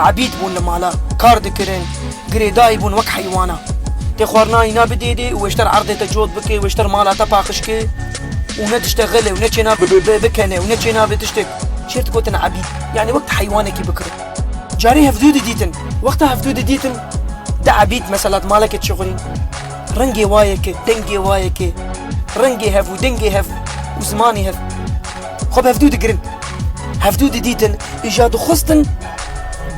عبيد بون لمالا كار دكرن قريداي بون وك حيوانا تي خوارناي نابديدي ويشتر عرضي تجود بكي ويشتر مالا تباخشكي ونتشتغلي ونتشينا بكني ونتشينا بتشتك شيرت كوتن عبيد يعني وقت حيوانك بكره جاري هفدود ديتن وقتها هفدود ديتن ده عبيد مثلا مالك تشغلين رنجي وايك دنجي وايك رنجي هف ودنجي هف وزماني هف خب هفدود قرن هفدود ديتن اجادو خستن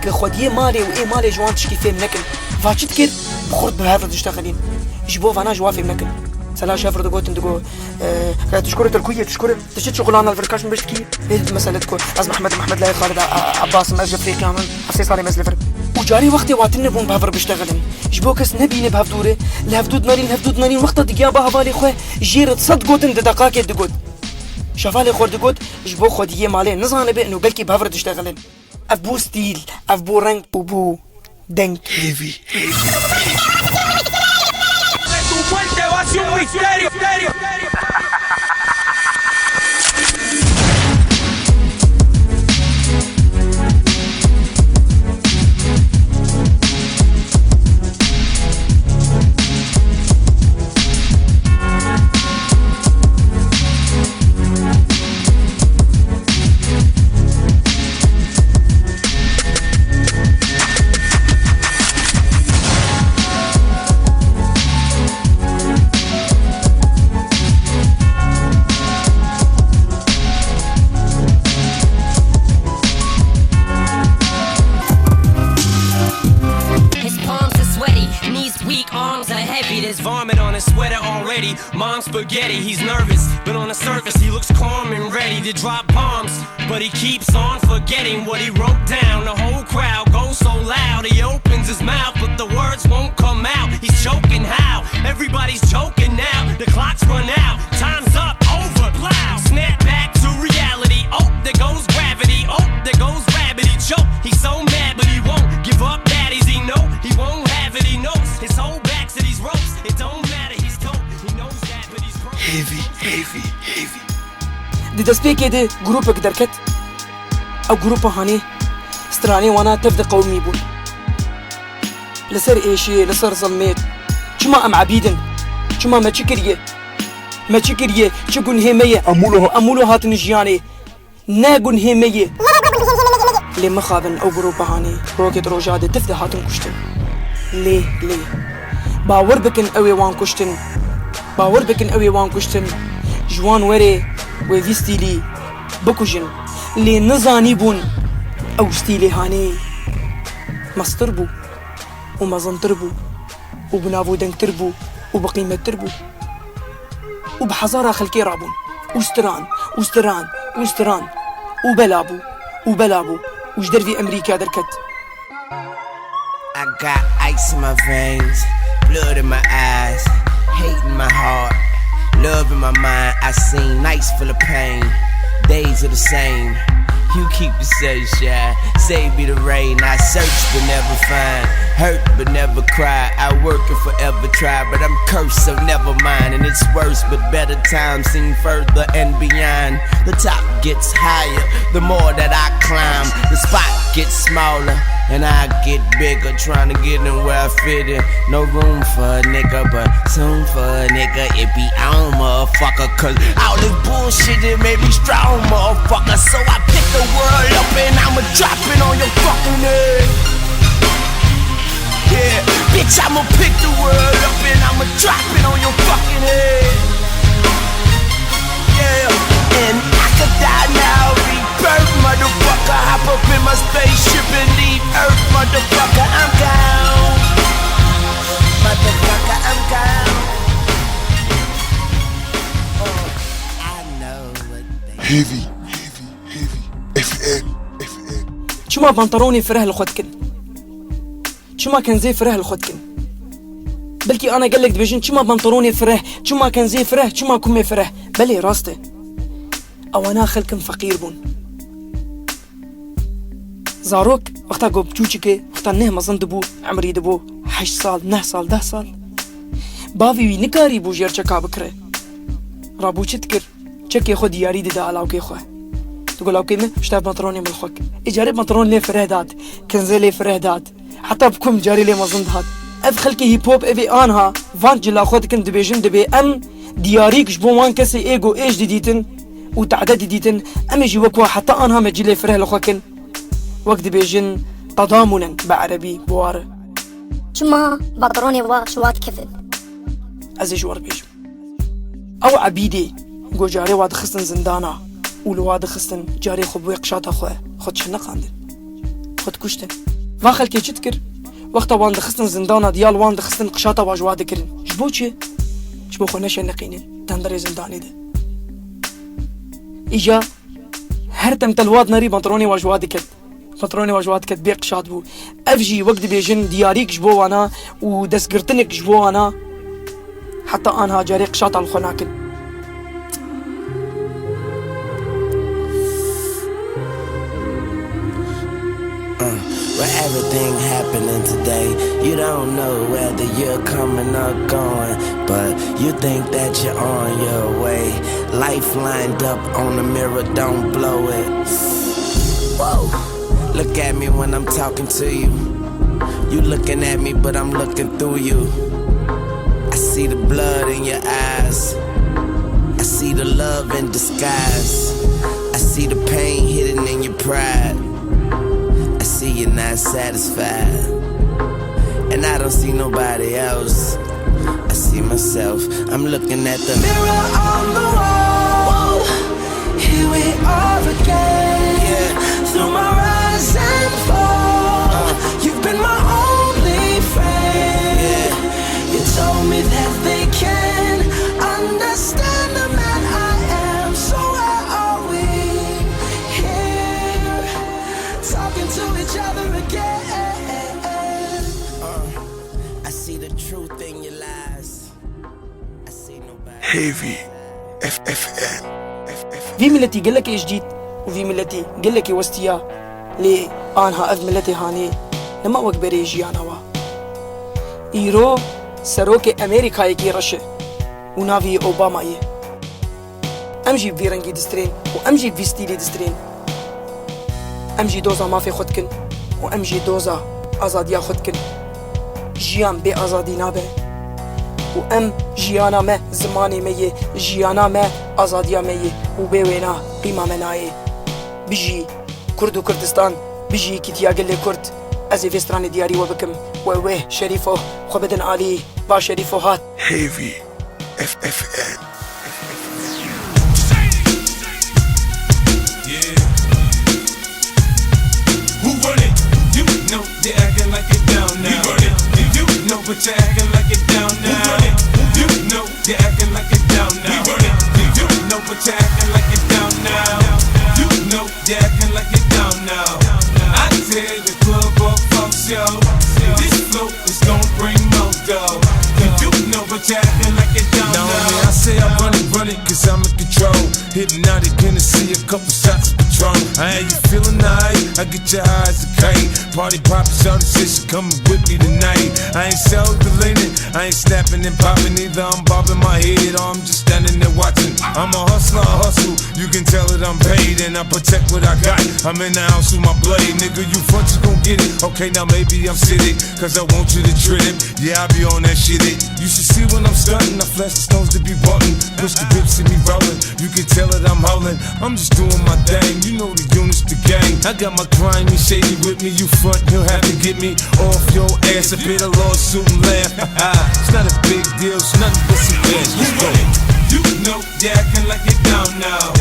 خوديه مالي وايه مالي جوان تشكي فيه منكن فاشت كير بخورد بهافر تشتغلين يجبو فانا جوافي منكن سلا شافر دقوت تقول تشكر تركويه تشكر تشت شغلانه الفركاش من بشتكي مسألتكم از محمد لا خالد عباس مز جفري كامل حسي صار مز لفر وجاري وقتي واتن بون بهافر بشتغلن جبوكس نبي بهفدوره لهفدود نارين وقت دقيا بها بالي خو جير تصدقوت دقاقه دقوت شفالي خورد دقوت جبو خوديه مالي نزانه بانه بلكي بهافر تشتغلن ابو ستيل ابو رنج ابو دنك heavy There's vomit on his sweater already. Mom's spaghetti, he's nervous, but on the surface he looks calm and ready to drop bombs. But he keeps on forgetting what he wrote down. The whole crowd goes so loud, he opens his mouth, but the words won't come out. He's choking how? Everybody's choking now. The clock's run out, time's up, over, loud. Snap back to reality. Oh, there goes gravity. Oh, there goes rabbit. He choke. He's so mad, but he won't give up. Daddies, he know he won't have it. He knows his whole back to these ropes. It don't matter, he's told. He knows that, but he's broke. heavy دي دسبيكي دي جروبك دركت او جروب هاني استراني وانا تفد قومي بون لسر ايشي لسر ظلميت شما ام عبيدن شما ما تشكريه شكون هيمية امولو هاتن جياني ناقون هيمية لي مخابن او جروب هاني روكت روجادة تفد هاتن كشتن ليه باور بكن اوي وان كشتن جوان وري وفي ستيلي بكوجن لي نزاني بون او ستيلي هاني مستربو ومزنتربو وبنافو دنكتربو وبقيمة تربو وبحزارة خلكي رابون وستران وبلابو وجدر في امريكا دركت I got ice in my veins, blood in my eyes, hate in my heart, love in my mind. I seen nights full of pain, days are the same. You keep the sunshine, save me the rain. I search but never find, hurt but never cry. I work and forever try, but I'm cursed so never mind. And it's worse but better times seem further and beyond. The top gets higher, the more that I climb. The spot gets smaller and I get bigger, trying to get in where I fit in. No room for a nigga, but soon for a nigga it be on, motherfucker. Cause all this bullshit it made me strong, motherfucker. So I pick the world up and I'ma drop it on your fucking head. Yeah, bitch, I'ma pick the world up and I'ma drop it on your fucking head. Yeah, and I could die now, rebirth, motherfucker. Hop up in my spaceship and leave Earth, motherfucker. I'm down, motherfucker. I'm down. Oh, I know what they. heavy FN شما بنطروني فره لخدكن شما كان زي فره لخدكن بلكي انا قالك دبجن شما بنطروني فره شما كان زي فره شما كمي فره بلي راسته او انا خلكم فقير بون زاروك وقتا قوب جوجيكي وقتا نه مزن دبو عمري دبو 8 سال 9 سال 10 سال باوي نكاري بو جير چكا بكره رابو چتكر چكي خود ياري دا علاوكي خو تقول اوكي من شتاب بنطلوني من الخوك اجاري بنطلون لي فرهدات كنزي لي فرهدات حتى بكم جاري لي مزندهات ادخل كي هيب هوب افي انها فانج لا خود كن دبيجن دبي ام دياريك جبو وان كسي ايجو ايش ديتن وتعداد ديتن ام يجي وكوا حتى انها مجي لي فره لخوكن وقت دبيجن تضامنا بعربي بوار شما بطروني وشوات كذب ازي جوار بيجو او عبيدي جو جاري واد خستن زندانا ولواد خستن جاري خب ويقشات اخوه خد شنق عندن خد كشتن واخل كي تذكر وقت وان خستن زندانا ديال وان خستن قشاتا واجواد كرن جبوتشي جبو خونه شنقينين تندري زنداني ده اجا هر تمتلواد ناري بنطروني واجواد كد بنطروني واجواد كد بيق شاد بو افجي وقت بيجن دياريك جبو انا ودسقرتنك جبو انا حتى انها جاري قشات على الخناكن With everything happening today, you don't know whether you're coming or going, but you think that you're on your way. Life lined up on the mirror, don't blow it. Whoa, look at me when I'm talking to you. You looking at me, but I'm looking through you. I see the blood in your eyes. I see the love in disguise. I see the pain hidden in your pride. I see you're not satisfied, and I don't see nobody else. I see myself. I'm looking at the mirror on the wall. Here we are again. Yeah. Through my rise and fall, you've been my only friend. Yeah. You told me that they can understand the man I am. So where are we here, talking to each other again? I see the truth in your lies. I see nobody. Heavy FFN. في ملتي قال لك ايش جديد وفي ملتي قال لك وستيا لي انها اف ملتي هاني لما وقت بريجي انا وا ايرو سروك امريكا يكي رشه ونافي اوباما يه امجي بفيرنجي دسترين وامجي بفيستيلي دسترين امجي دوزا ما في خدكن وامجي دوزا ازاديا خدكن جيان بي ازادي نابه وام جيانا ما زماني ميه جيانا ما ازاديا ميه وبيوينا قيمه مناي بيجي كرد وكردستان بيجي كتيا قال لي كرد ازي فيستراني دياري وبكم ووي شريفو خبدن علي با شريفو هات Heavy FFN. Who run it? You know they're acting like it down now. We run it. You know but you're acting like it down now. Who run it? You know they're acting like it down now. We run it. You know but you're acting like it down now. You know they're acting like it down now. I tell the club up folks, yo, this flow is gonna bring more dough. You know but you're acting like it down now. I say I run it, cause I'm in control. Hypnotic Hennessy, a couple shots of Patron. I had you feeling nice, I get your eyes a kite. Party poppin', shawty said she coming with me tonight. I ain't self-deleting, I ain't snapping and popping either. I'm bobbing my head or I'm just standing there watching. I'm a hustler, I hustle, you can tell that I'm paid. And I protect what I got, I'm in the house with my blade. Nigga, you front, you gon' get it. Okay, now maybe I'm sitting, cause I want you to trip. Yeah, I be on that shit it. You should see when I'm stunting, I flash the stones to be button. Push the whip, see me rolling, you can tell that I'm howling. I'm just doing my thing, you know the units, the gang. I got my grimy shady with me, you front, you'll have to get me off your ass. A bit of lawsuit and laugh. It's not a big deal, it's nothing but some gas. Let's go. You know you're acting like it down now.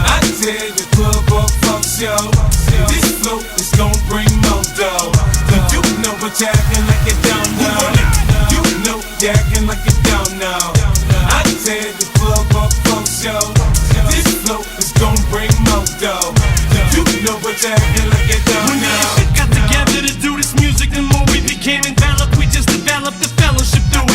I tell the club up folks, yo, this flow is gonna bring more dough. You know but you're acting like it down now. You know you're acting like it down now. I tell the club up folks, yo, this flow is gonna bring more dough. You know but you're acting like it down now. Got together to do this music, the more we became enveloped, we just developed the fellowship through it.